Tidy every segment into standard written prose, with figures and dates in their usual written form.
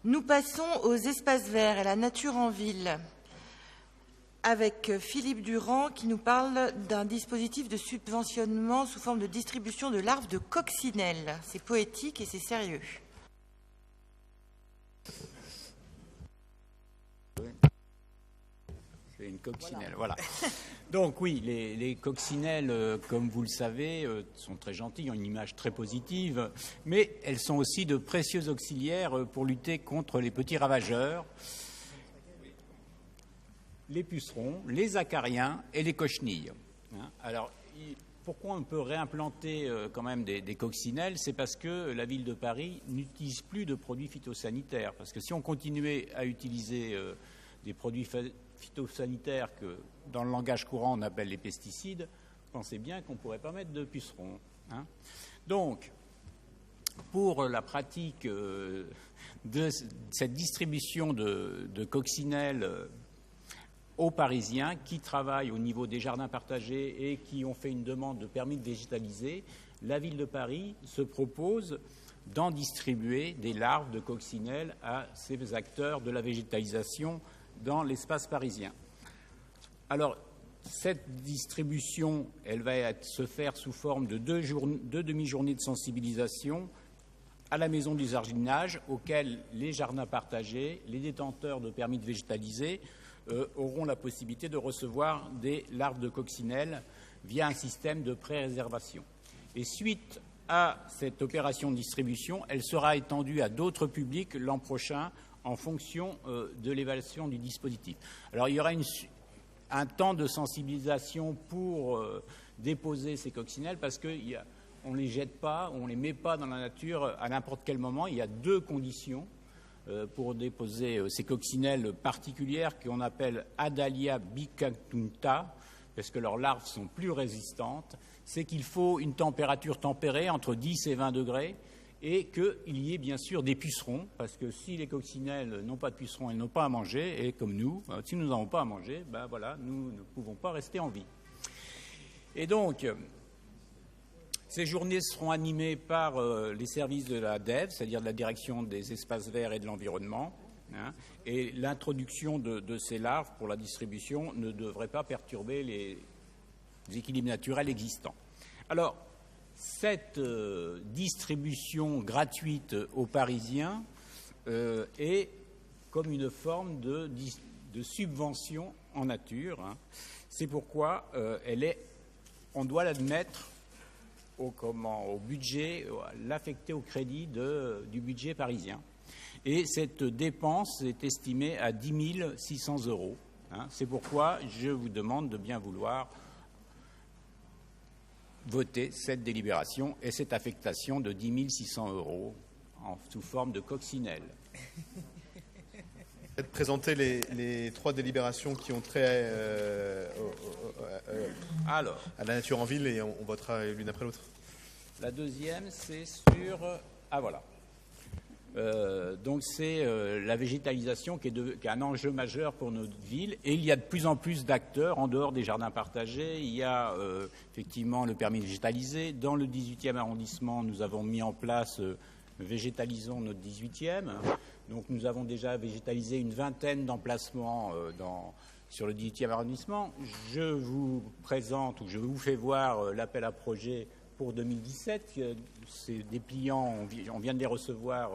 Nous passons aux espaces verts et à la nature en ville, avec Philippe Durand qui nous parle d'un dispositif de subventionnement sous forme de distribution de larves de coccinelles. C'est poétique et c'est sérieux. C'est une coccinelle, voilà. Donc oui, les coccinelles, comme vous le savez, sont très gentilles, ont une image très positive, mais elles sont aussi de précieux auxiliaires pour lutter contre les petits ravageurs, les pucerons, les acariens et les cochenilles. Alors, pourquoi on peut réimplanter quand même des coccinelles? C'est parce que la ville de Paris n'utilise plus de produits phytosanitaires. Parce que si on continuait à utiliser des produits phytosanitaires que dans le langage courant on appelle les pesticides, pensez bien qu'on ne pourrait pas mettre de pucerons. Donc, pour la pratique de cette distribution de coccinelles aux Parisiens qui travaillent au niveau des jardins partagés et qui ont fait une demande de permis de végétaliser, la ville de Paris se propose d'en distribuer des larves de coccinelles à ces acteurs de la végétalisation dans l'espace parisien. Alors, cette distribution, elle va se faire sous forme de deux demi-journées de sensibilisation à la maison du jardinage, auxquelles les jardins partagés, les détenteurs de permis de végétaliser, auront la possibilité de recevoir des larves de coccinelles via un système de pré-réservation. Et suite à cette opération de distribution, elle sera étendue à d'autres publics l'an prochain en fonction de l'évaluation du dispositif. Alors il y aura un temps de sensibilisation pour déposer ces coccinelles parce qu'on ne les jette pas, on ne les met pas dans la nature à n'importe quel moment. Il y a deux conditions pour déposer ces coccinelles particulières qu'on appelle Adalia bicatunta, parce que leurs larves sont plus résistantes. C'est qu'il faut une température tempérée entre 10 et 20 degrés et qu'il y ait bien sûr des pucerons, parce que si les coccinelles n'ont pas de pucerons, elles n'ont pas à manger, et comme nous, si nous n'avons pas à manger, ben voilà, nous ne pouvons pas rester en vie. Et donc, ces journées seront animées par les services de la DEV, c'est-à-dire de la Direction des espaces verts et de l'environnement, et l'introduction de ces larves pour la distribution ne devrait pas perturber les équilibres naturels existants. Alors, cette distribution gratuite aux Parisiens est comme une forme de subvention en nature. C'est pourquoi on doit l'admettre au budget, l'affecter au crédit du budget parisien. Et cette dépense est estimée à 10 600 €. C'est pourquoi je vous demande de bien vouloir voter cette délibération et cette affectation de 10 600 € sous forme de coccinelle. Présenter les trois délibérations qui ont trait à la nature en ville et on votera l'une après l'autre. La deuxième, c'est sur... Ah voilà. Donc c'est la végétalisation qui est un enjeu majeur pour notre ville. Et il y a de plus en plus d'acteurs en dehors des jardins partagés. Il y a effectivement le permis de végétaliser. Dans le 18e arrondissement, nous avons mis en place Végétalisons notre 18e. Donc nous avons déjà végétalisé une vingtaine d'emplacements sur le 18e arrondissement. Je vous présente ou je vous fais voir l'appel à projet pour 2017. Ces dépliants, on vient de les recevoir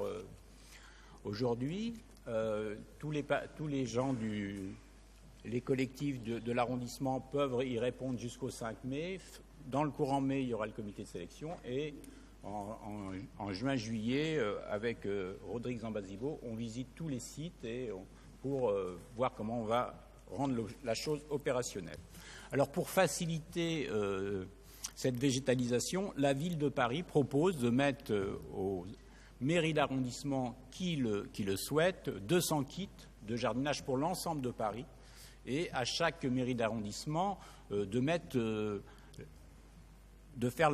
aujourd'hui. Tous les gens les collectifs de l'arrondissement peuvent y répondre jusqu'au 5 mai. Dans le courant mai, il y aura le comité de sélection et en juin-juillet, avec Rodrigue Zambazibo, on visite tous les sites pour voir comment on va rendre la chose opérationnelle. Alors pour faciliter cette végétalisation, la ville de Paris propose de mettre aux mairies d'arrondissement qui le souhaitent 200 kits de jardinage pour l'ensemble de Paris et à chaque mairie d'arrondissement de faire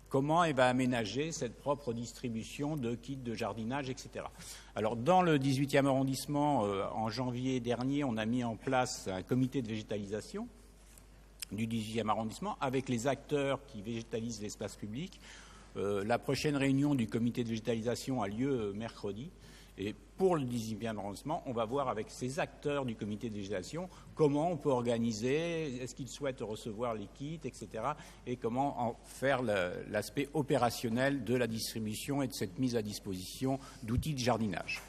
comment elle va aménager cette propre distribution de kits de jardinage, etc. Alors, dans le 18e arrondissement, en janvier dernier, on a mis en place un comité de végétalisation du 18e arrondissement avec les acteurs qui végétalisent l'espace public La prochaine réunion du comité de végétalisation a lieu mercredi. Et pour le 18e arrondissement, on va voir avec ces acteurs du comité de végétation comment on peut organiser, est-ce qu'ils souhaitent recevoir les kits, etc. Et comment en faire l'aspect opérationnel de la distribution et de cette mise à disposition d'outils de jardinage.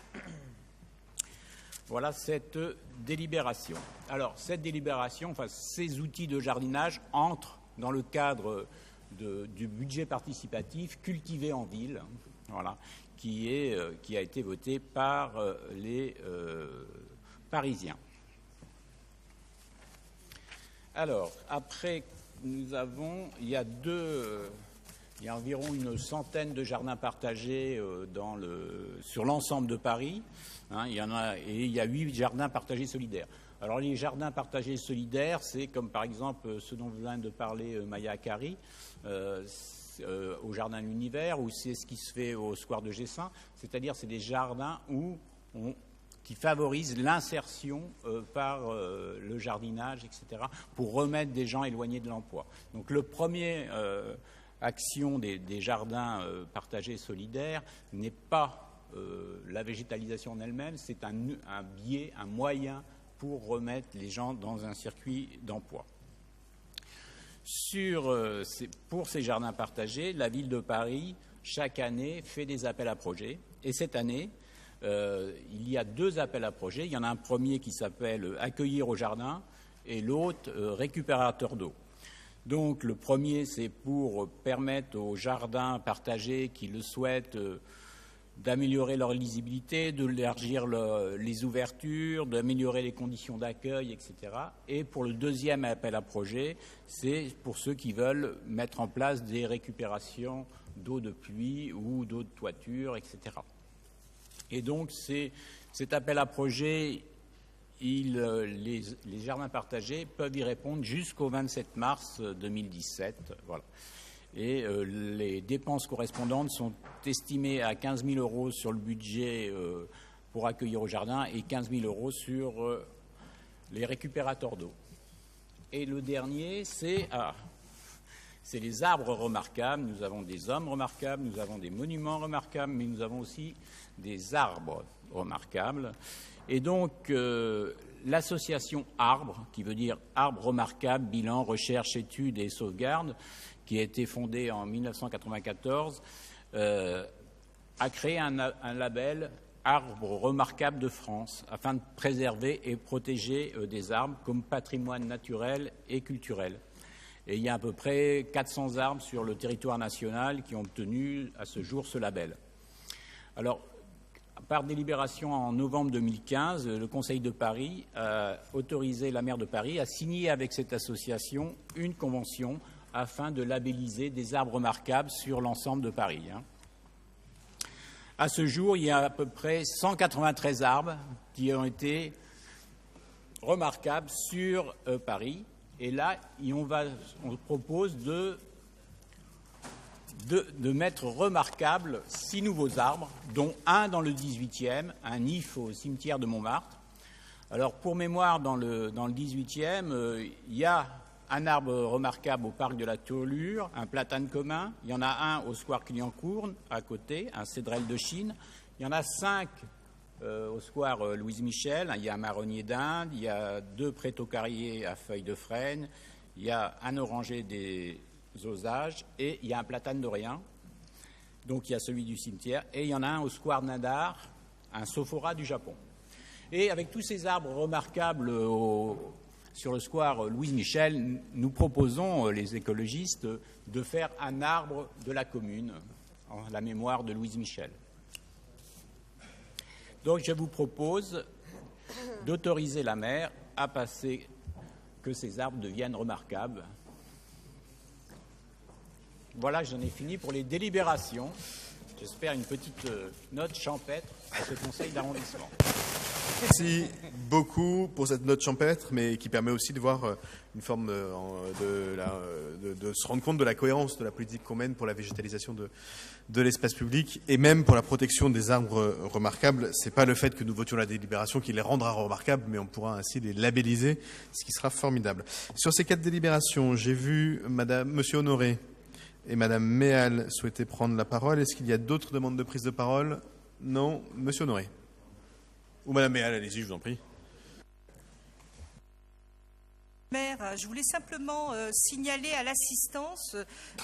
Voilà cette délibération. Alors, cette délibération, enfin, ces outils de jardinage entrent dans le cadre du budget participatif cultivé en ville, voilà, qui a été voté par les Parisiens. Alors, après, il y a environ une centaine de jardins partagés sur l'ensemble de Paris. Hein, il y a 8 jardins partagés solidaires. Alors, les jardins partagés solidaires, c'est comme par exemple ce dont vient de parler Maya Akari, au Jardin de l'Univers, ou c'est ce qui se fait au Square de Gessin, c'est-à-dire c'est des jardins qui favorisent l'insertion par le jardinage, etc., pour remettre des gens éloignés de l'emploi. Donc le premier action des jardins partagés solidaires n'est pas la végétalisation en elle-même, c'est un biais, un moyen pour remettre les gens dans un circuit d'emploi. Pour ces jardins partagés, la ville de Paris, chaque année, fait des appels à projets. Et cette année, il y a 2 appels à projets. Il y en a un premier qui s'appelle « Accueillir au jardin » et l'autre « Récupérateur d'eau ». Donc le premier, c'est pour permettre aux jardins partagés qui le souhaitent d'améliorer leur lisibilité, d'élargir les ouvertures, d'améliorer les conditions d'accueil, etc. Et pour le deuxième appel à projet, c'est pour ceux qui veulent mettre en place des récupérations d'eau de pluie ou d'eau de toiture, etc. Et donc cet appel à projet, les jardins partagés peuvent y répondre jusqu'au 27 mars 2017. Voilà. Et les dépenses correspondantes sont estimées à 15 000 € sur le budget pour accueillir au jardin et 15 000 € sur les récupérateurs d'eau. Et le dernier, c'est les arbres remarquables. Nous avons des hommes remarquables, nous avons des monuments remarquables, mais nous avons aussi des arbres remarquables. Et donc, l'association Arbres, qui veut dire Arbres remarquables, bilan, recherche, études et sauvegarde, qui a été fondée en 1994, a créé un label Arbres remarquables de France, afin de préserver et protéger des arbres comme patrimoine naturel et culturel. Et il y a à peu près 400 arbres sur le territoire national qui ont obtenu à ce jour ce label. Alors, par délibération en novembre 2015, le Conseil de Paris a autorisé la maire de Paris à signer avec cette association une convention afin de labelliser des arbres remarquables sur l'ensemble de Paris. À ce jour, il y a à peu près 193 arbres qui ont été remarquables sur Paris. Et là, on propose de mettre remarquables 6 nouveaux arbres, dont un dans le 18e, un if au cimetière de Montmartre. Alors, pour mémoire, dans le 18e, il y a un arbre remarquable au parc de la Tourlure, un platane commun. Il y en a un au square Clignancourt, à côté, un cédrel de Chine. Il y en a 5 au square Louise Michel. Il y a un marronnier d'Inde, il y a 2 prétocariers à feuilles de frêne, il y a un oranger des Osages et il y a un platane d'Orient. Donc il y a celui du cimetière. Et il y en a un au square Nadar, un sophora du Japon. Et avec tous ces arbres remarquables sur le square Louise Michel, nous proposons, les écologistes, de faire un arbre de la commune, en la mémoire de Louise Michel. Donc je vous propose d'autoriser la maire à passer que ces arbres deviennent remarquables. Voilà, j'en ai fini pour les délibérations. J'espère une petite note champêtre à ce conseil d'arrondissement. Merci beaucoup pour cette note champêtre, mais qui permet aussi de voir une forme de se rendre compte de la cohérence de la politique qu'on mène pour la végétalisation de l'espace public et même pour la protection des arbres remarquables. Ce n'est pas le fait que nous votions la délibération qui les rendra remarquables, mais on pourra ainsi les labelliser, ce qui sera formidable. Sur ces 4 délibérations, j'ai vu Monsieur Honoré et Madame Méal souhaitait prendre la parole. Est-ce qu'il y a d'autres demandes de prise de parole? Non. Monsieur Honoré. Ou Madame Méal, allez-y, je vous en prie. Maire, je voulais simplement signaler à l'assistance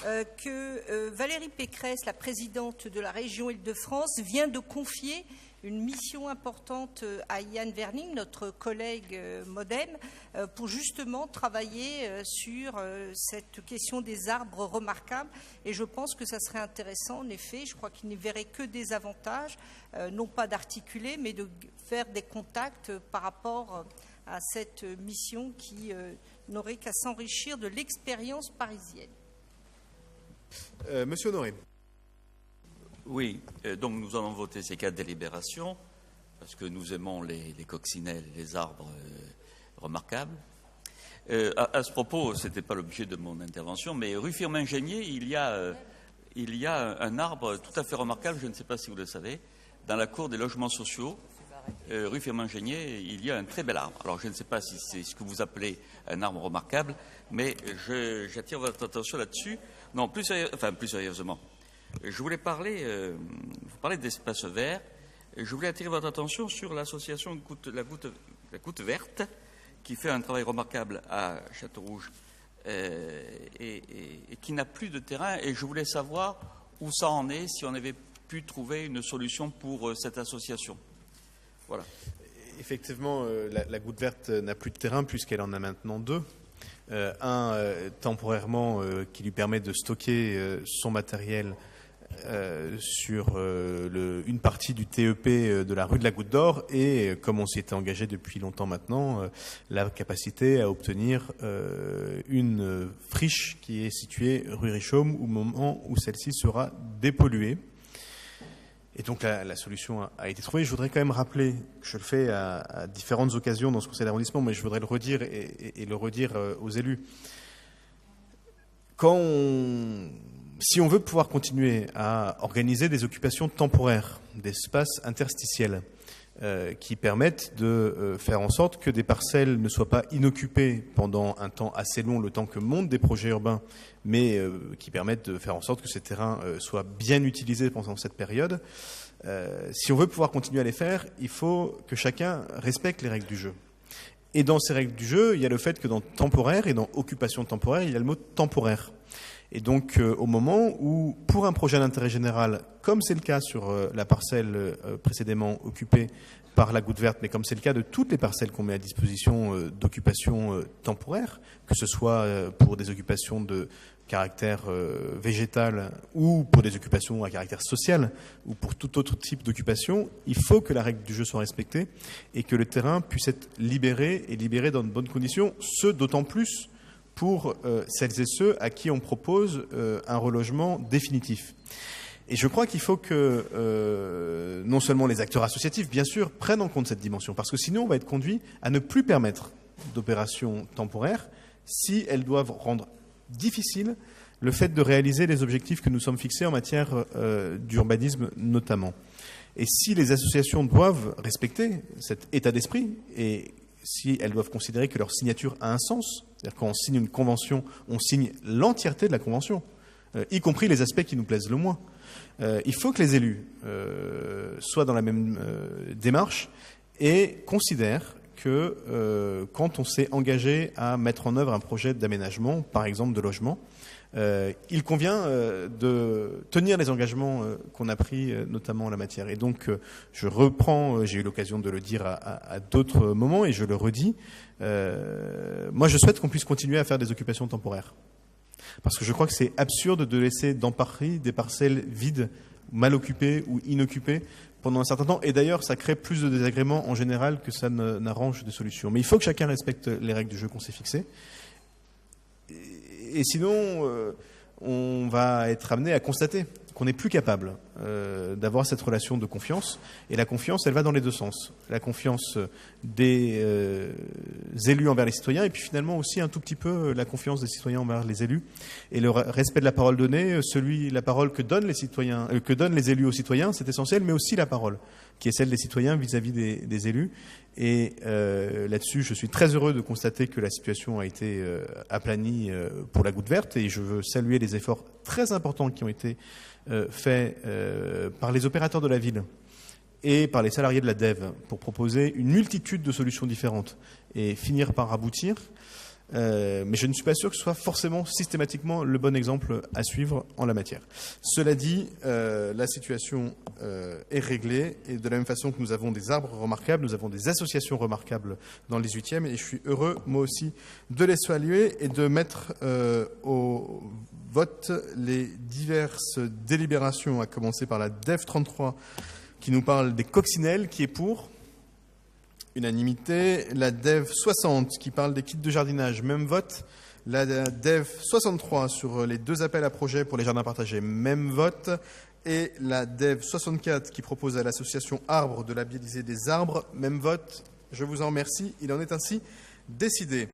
que Valérie Pécresse, la présidente de la région Île-de-France, vient de confier une mission importante à Yann Verning, notre collègue MoDem, pour justement travailler sur cette question des arbres remarquables. Et je pense que ça serait intéressant, en effet, je crois qu'il n'y verrait que des avantages, non pas d'articuler, mais de faire des contacts par rapport à cette mission qui n'aurait qu'à s'enrichir de l'expérience parisienne. Monsieur Honoré. Oui, donc nous allons voter ces 4 délibérations parce que nous aimons les coccinelles et les arbres remarquables. À ce propos, ce n'était pas l'objet de mon intervention, mais rue Firmin-Génier, il y a un arbre tout à fait remarquable, je ne sais pas si vous le savez, dans la cour des logements sociaux. Rue Firmin-Génier, il y a un très bel arbre. Alors je ne sais pas si c'est ce que vous appelez un arbre remarquable, mais j'attire votre attention là-dessus. Non, plus sérieusement. Je voulais vous parler d'espace vert. Je voulais attirer votre attention sur l'association la Goutte Verte, qui fait un travail remarquable à Châteaurouge et qui n'a plus de terrain. Et je voulais savoir où ça en est, si on avait pu trouver une solution pour cette association. Voilà. Effectivement, la Goutte Verte n'a plus de terrain puisqu'elle en a maintenant 2. Temporairement qui lui permet de stocker son matériel sur une partie du TEP de la rue de la Goutte d'Or et, comme on s'y était engagé depuis longtemps maintenant, la capacité à obtenir une friche qui est située rue Richomme au moment où celle-ci sera dépolluée. Et donc la solution a été trouvée. Je voudrais quand même rappeler, je le fais à différentes occasions dans ce conseil d'arrondissement, mais je voudrais le redire et le redire aux élus. Si on veut pouvoir continuer à organiser des occupations temporaires, d'espaces interstitiels, qui permettent de faire en sorte que des parcelles ne soient pas inoccupées pendant un temps assez long, le temps que montent des projets urbains, mais qui permettent de faire en sorte que ces terrains soient bien utilisés pendant cette période. Si on veut pouvoir continuer à les faire, il faut que chacun respecte les règles du jeu. Et dans ces règles du jeu, il y a le fait que dans temporaire et dans occupation temporaire, il y a le mot temporaire. Et donc, au moment où, pour un projet d'intérêt général, comme c'est le cas sur la parcelle précédemment occupée par la Goutte Verte, mais comme c'est le cas de toutes les parcelles qu'on met à disposition d'occupation temporaire, que ce soit pour des occupations de caractère végétal ou pour des occupations à caractère social ou pour tout autre type d'occupation, il faut que la règle du jeu soit respectée et que le terrain puisse être libéré et libéré dans de bonnes conditions, ce d'autant plus pour celles et ceux à qui on propose un relogement définitif. Et je crois qu'il faut que non seulement les acteurs associatifs, bien sûr, prennent en compte cette dimension, parce que sinon on va être conduit à ne plus permettre d'opérations temporaires si elles doivent rendre difficile le fait de réaliser les objectifs que nous sommes fixés en matière d'urbanisme notamment. Et si les associations doivent respecter cet état d'esprit et si elles doivent considérer que leur signature a un sens, c'est-à-dire quand on signe une convention, on signe l'entièreté de la convention, y compris les aspects qui nous plaisent le moins. Il faut que les élus soient dans la même démarche et considèrent que quand on s'est engagé à mettre en œuvre un projet d'aménagement, par exemple de logement, il convient de tenir les engagements qu'on a pris, notamment en la matière. Et donc, je reprends, j'ai eu l'occasion de le dire à d'autres moments, et je le redis, moi je souhaite qu'on puisse continuer à faire des occupations temporaires. Parce que je crois que c'est absurde de laisser dans Paris des parcelles vides, mal occupées ou inoccupées pendant un certain temps. Et d'ailleurs, ça crée plus de désagréments en général que ça n'arrange des solutions. Mais il faut que chacun respecte les règles du jeu qu'on s'est fixées. Et sinon, on va être amené à constater qu'on n'est plus capable d'avoir cette relation de confiance. Et la confiance, elle va dans les deux sens. La confiance des élus envers les citoyens, et puis finalement aussi un tout petit peu la confiance des citoyens envers les élus. Et le respect de la parole donnée, la parole que donnent les citoyens, que donnent les élus aux citoyens, c'est essentiel, mais aussi la parole qui est celle des citoyens vis-à-vis des élus. Et là-dessus, je suis très heureux de constater que la situation a été aplanie pour la goutte verte, et je veux saluer les efforts très importants qui ont été faits par les opérateurs de la ville et par les salariés de la DEV pour proposer une multitude de solutions différentes et finir par aboutir. Mais je ne suis pas sûr que ce soit forcément systématiquement le bon exemple à suivre en la matière. Cela dit, la situation est réglée, et de la même façon que nous avons des arbres remarquables, nous avons des associations remarquables dans le 18e, et je suis heureux, moi aussi, de les saluer et de mettre au vote les diverses délibérations, à commencer par la DEV 33 qui nous parle des coccinelles, qui est pour. Unanimité. La DEV 60 qui parle des kits de jardinage, même vote. La DEV 63 sur les 2 appels à projets pour les jardins partagés, même vote. Et la DEV 64 qui propose à l'association Arbres de labelliser des arbres, même vote. Je vous en remercie. Il en est ainsi décidé.